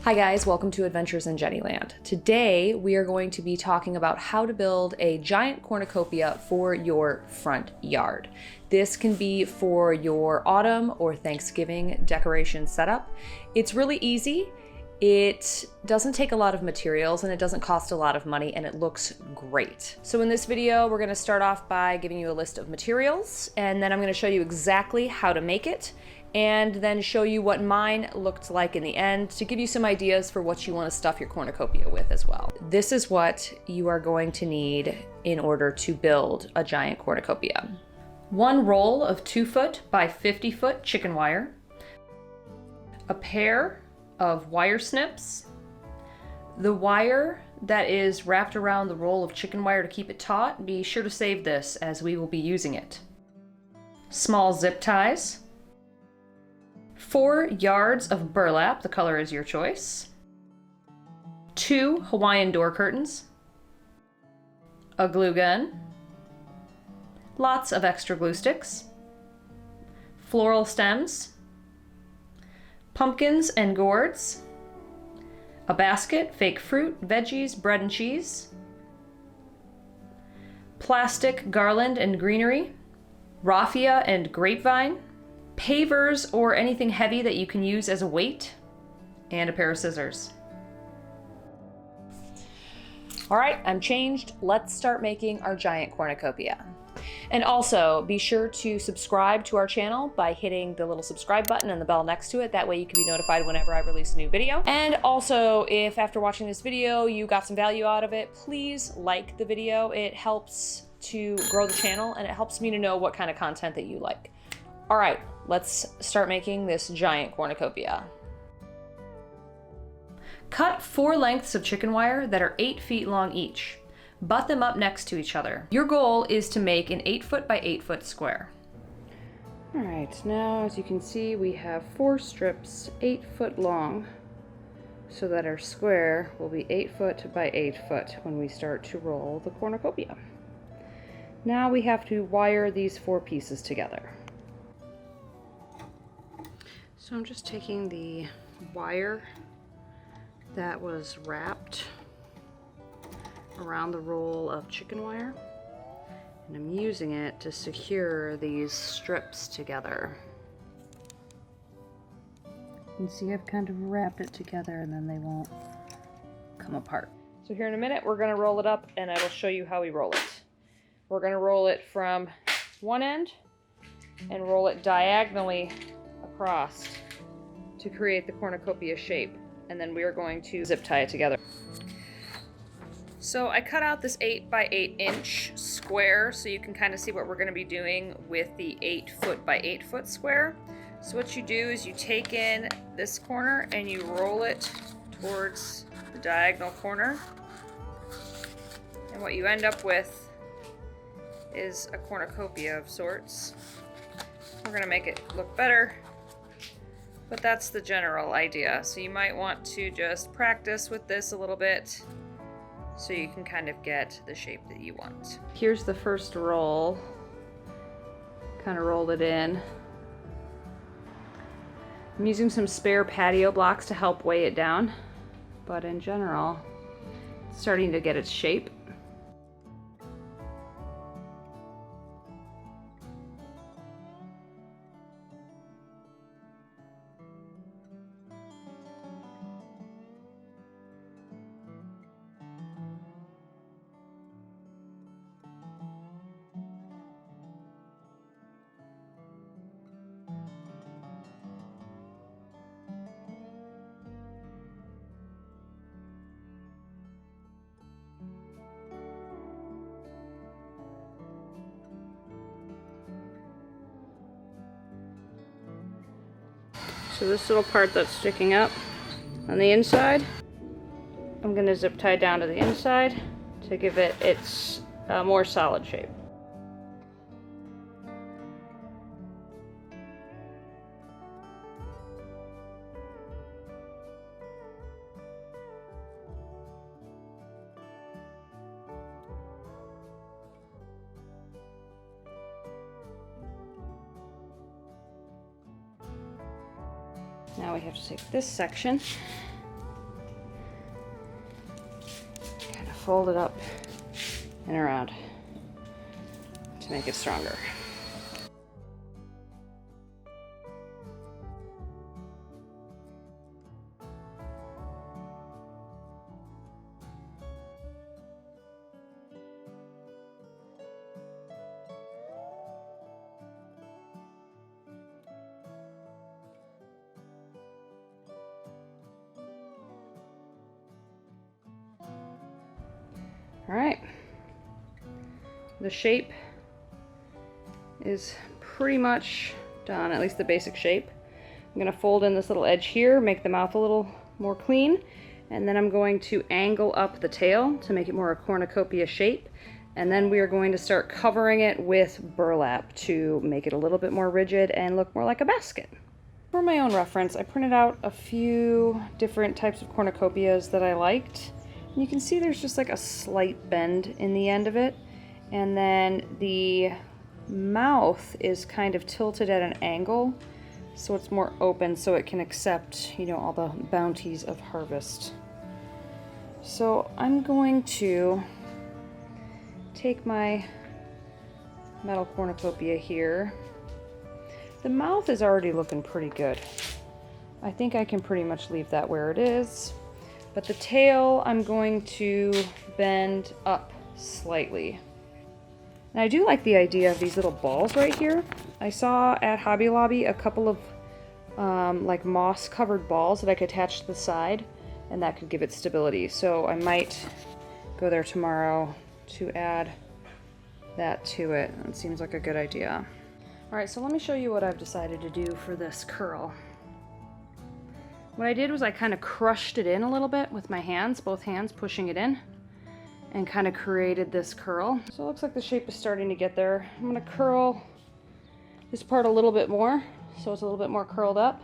Hi guys, welcome to Adventures in Jennyland. Today we are going to be talking about how to build a giant cornucopia for your front yard. This can be for your autumn or Thanksgiving decoration setup. It's really easy. It doesn't take a lot of materials and it doesn't cost a lot of money and it looks great. So in this video, we're gonna start off by giving you a list of materials and then I'm gonna show you exactly how to make it and then show you what mine looked like in the end to give you some ideas for what you want to stuff your cornucopia with as well. This is what you are going to need in order to build a giant cornucopia. 1 roll of 2-foot by 50-foot chicken wire, a pair of wire snips, the wire that is wrapped around the roll of chicken wire to keep it taut, be sure to save this as we will be using it, small zip ties, 4 yards of burlap, the color is your choice, 2 Hawaiian door curtains, a glue gun, lots of extra glue sticks, floral stems, pumpkins and gourds, a basket, fake fruit, veggies, bread and cheese, plastic garland and greenery, raffia and grapevine, pavers or anything heavy that you can use as a weight, and a pair of scissors. All right, I'm changed. Let's start making our giant cornucopia. And also be sure to subscribe to our channel by hitting the little subscribe button and the bell next to it. That way you can be notified whenever I release a new video. And also, if after watching this video you got some value out of it, please like the video. It helps to grow the channel and it helps me to know what kind of content that you like. All right, let's start making this giant cornucopia. Cut 4 lengths of chicken wire that are 8 feet long each. Butt them up next to each other. Your goal is to make an 8-foot by 8-foot square. All right, now as you can see, we have 4 strips 8 foot long, so that our square will be 8 foot by 8 foot when we start to roll the cornucopia. Now we have to wire these 4 pieces together. So I'm just taking the wire that was wrapped around the roll of chicken wire and I'm using it to secure these strips together. You can see I've kind of wrapped it together and then they won't come apart. So here in a minute we're going to roll it up and I will show you how we roll it. We're going to roll it from one end and roll it diagonally across to create the cornucopia shape, and then we are going to zip tie it together. So I cut out this 8 by 8 inch square so you can kind of see what we're going to be doing with the 8 foot by 8 foot square. So what you do is you take in this corner and you roll it towards the diagonal corner, and what you end up with is a cornucopia of sorts. We're going to make it look better, but that's the general idea. So you might want to just practice with this a little bit so you can kind of get the shape that you want. Here's the first roll. Kind of rolled it in. I'm using some spare patio blocks to help weigh it down, but in general, it's starting to get its shape. So this little part that's sticking up on the inside, I'm going to zip tie down to the inside to give it its more solid shape. Now we have to take this section fold it up and around to make it stronger. All right, the shape is pretty much done, at least the basic shape. I'm gonna fold in this little edge here, make the mouth a little more clean, and then I'm going to angle up the tail to make it more a cornucopia shape. And then we are going to start covering it with burlap to make it a little bit more rigid and look more like a basket. For my own reference, I printed out a few different types of cornucopias that I liked. You can see there's just like a slight bend in the end of it, and then the mouth is kind of tilted at an angle so it's more open so it can accept, you know, all the bounties of harvest. So I'm going to take my metal cornucopia here. The mouth is already looking pretty good. I think I can pretty much leave that where it is. But the tail I'm going to bend up slightly. And I do like the idea of these little balls right here. I saw at Hobby Lobby a couple of like moss covered balls that I could attach to the side, and that could give it stability. So I might go there tomorrow to add that to it. It seems like a good idea. All right, so let me show you what I've decided to do for this curl. What I did was I kind of crushed it in a little bit with my hands, both hands pushing it in, and kind of created this curl. So it looks like the shape is starting to get there. I'm gonna curl this part a little bit more so it's a little bit more curled up.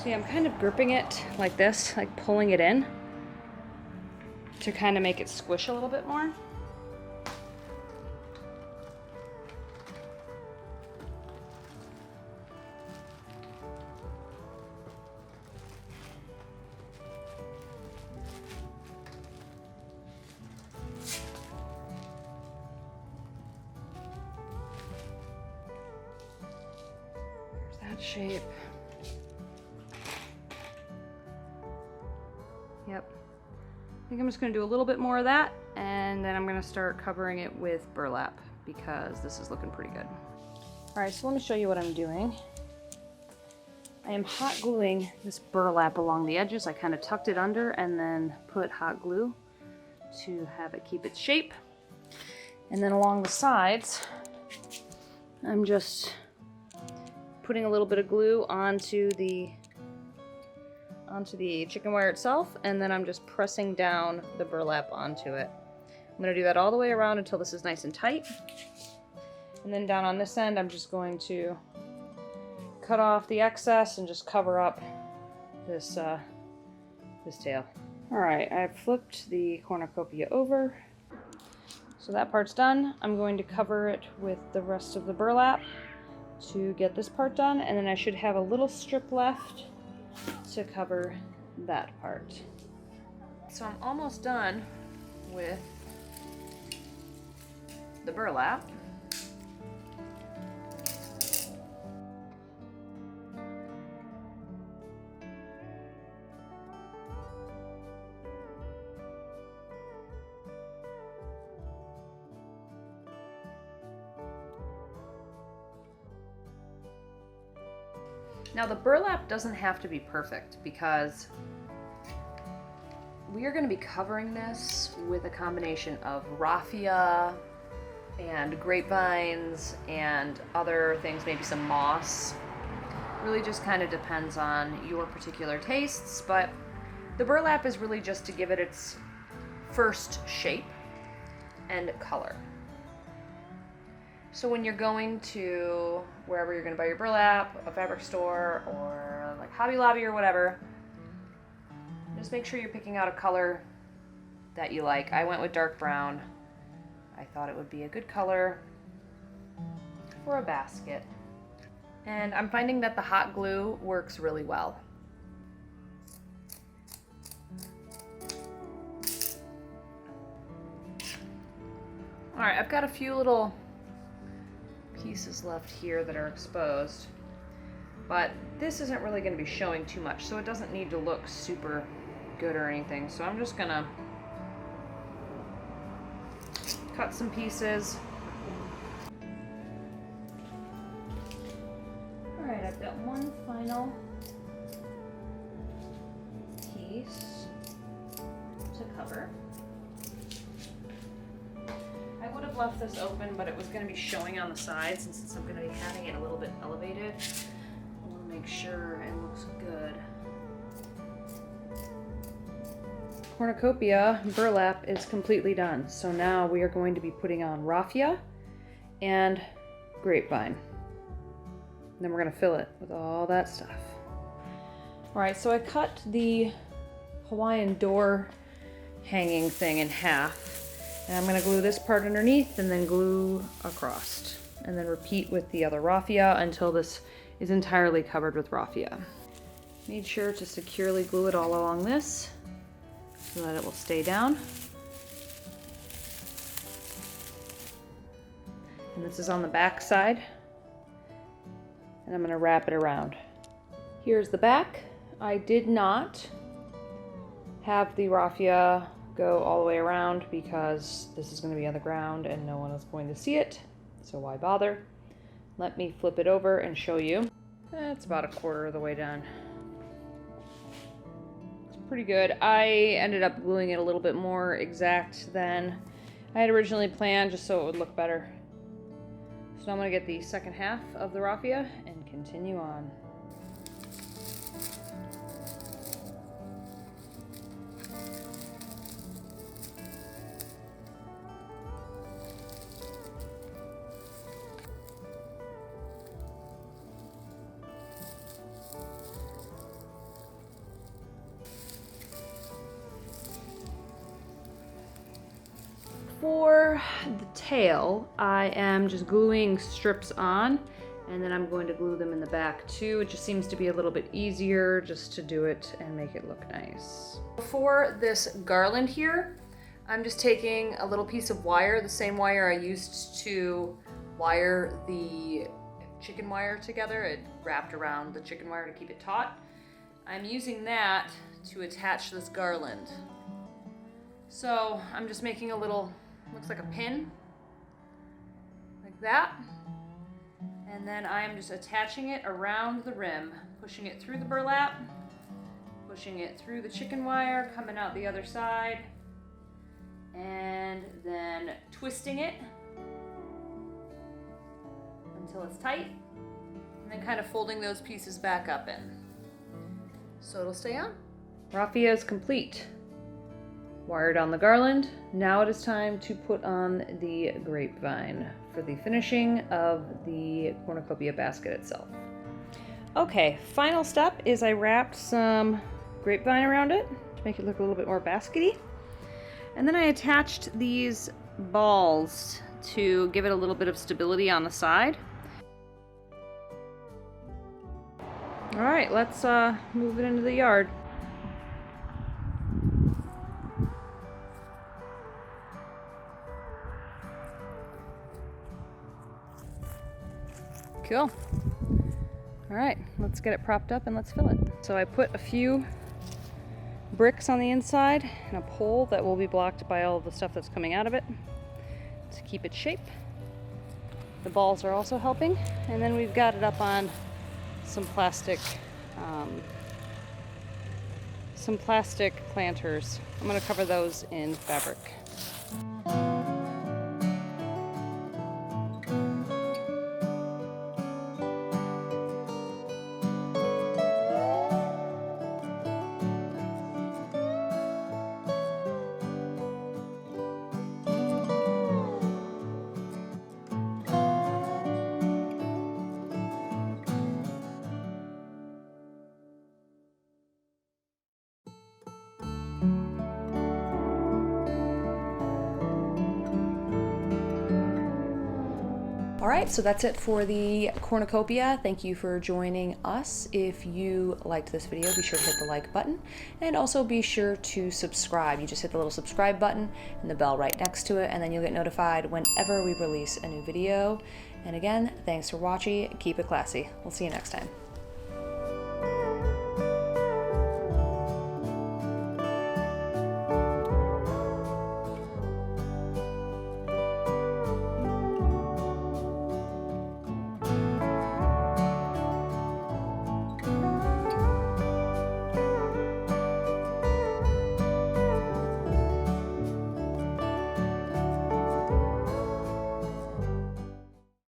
See, I'm kind of gripping it like this, like pulling it in to kind of make it squish a little bit more. There's that shape. Yep. I think I'm just going to do a little bit more of that, and then I'm going to start covering it with burlap because this is looking pretty good. Alright, so let me show you what I'm doing. I am hot gluing this burlap along the edges. I kind of tucked it under and then put hot glue to have it keep its shape. And then along the sides, I'm just putting a little bit of glue onto the chicken wire itself, and then I'm just pressing down the burlap onto it. I'm going to do that all the way around until this is nice and tight. And then down on this end, I'm just going to cut off the excess and just cover up this tail. Alright, I've flipped the cornucopia over. So that part's done. I'm going to cover it with the rest of the burlap to get this part done, and then I should have a little strip left to cover that part. So I'm almost done with the burlap. Now the burlap doesn't have to be perfect because we are going to be covering this with a combination of raffia and grapevines and other things, maybe some moss. Really just kind of depends on your particular tastes, but the burlap is really just to give it its first shape and color. So when you're going to wherever you're going to buy your burlap, a fabric store, or like Hobby Lobby or whatever, just make sure you're picking out a color that you like. I went with dark brown. I thought it would be a good color for a basket. And I'm finding that the hot glue works really well. All right, I've got a few little pieces left here that are exposed, but this isn't really going to be showing too much, so it doesn't need to look super good or anything. So I'm just gonna cut some pieces. All right, I've got one final piece to cover. I would have left this open, but it was going to be showing on the side since I'm going to be having it a little bit elevated. I want to make sure it looks good. Cornucopia burlap is completely done. So now we are going to be putting on raffia and grapevine. And then we're going to fill it with all that stuff. All right, so I cut the Hawaiian door hanging thing in half. And I'm going to glue this part underneath and then glue across. And then repeat with the other raffia until this is entirely covered with raffia. Made sure to securely glue it all along this so that it will stay down. And this is on the back side. And I'm going to wrap it around. Here's the back. I did not have the raffia go all the way around because this is going to be on the ground and no one is going to see it, so why bother? Let me flip it over and show you. That's about a quarter of the way done. It's pretty good. I ended up gluing it a little bit more exact than I had originally planned, just so it would look better. So I'm going to get the second half of the raffia and continue on. For the tail, I am just gluing strips on, and then I'm going to glue them in the back too. It just seems to be a little bit easier just to do it and make it look nice. For this garland here, I'm just taking a little piece of wire, the same wire I used to wire the chicken wire together. It wrapped around the chicken wire to keep it taut. I'm using that to attach this garland. So I'm just making a little, looks like a pin, like that. And then I'm just attaching it around the rim, pushing it through the burlap, pushing it through the chicken wire, coming out the other side, and then twisting it until it's tight, and then kind of folding those pieces back up in. So it'll stay on. Raffia is complete. Wired on the garland. Now it is time to put on the grapevine for the finishing of the cornucopia basket itself. Okay, final step is I wrapped some grapevine around it to make it look a little bit more baskety. And then I attached these balls to give it a little bit of stability on the side. All right, let's move it into the yard. Cool. All right, let's get it propped up and let's fill it. So I put a few bricks on the inside and a pole that will be blocked by all of the stuff that's coming out of it to keep its shape. The balls are also helping. And then we've got it up on some plastic planters. I'm going to cover those in fabric. All right, so that's it for the cornucopia. Thank you for joining us. If you liked this video, be sure to hit the like button and also be sure to subscribe. You just hit the little subscribe button and the bell right next to it, and then you'll get notified whenever we release a new video. And again, thanks for watching. Keep it classy. We'll see you next time.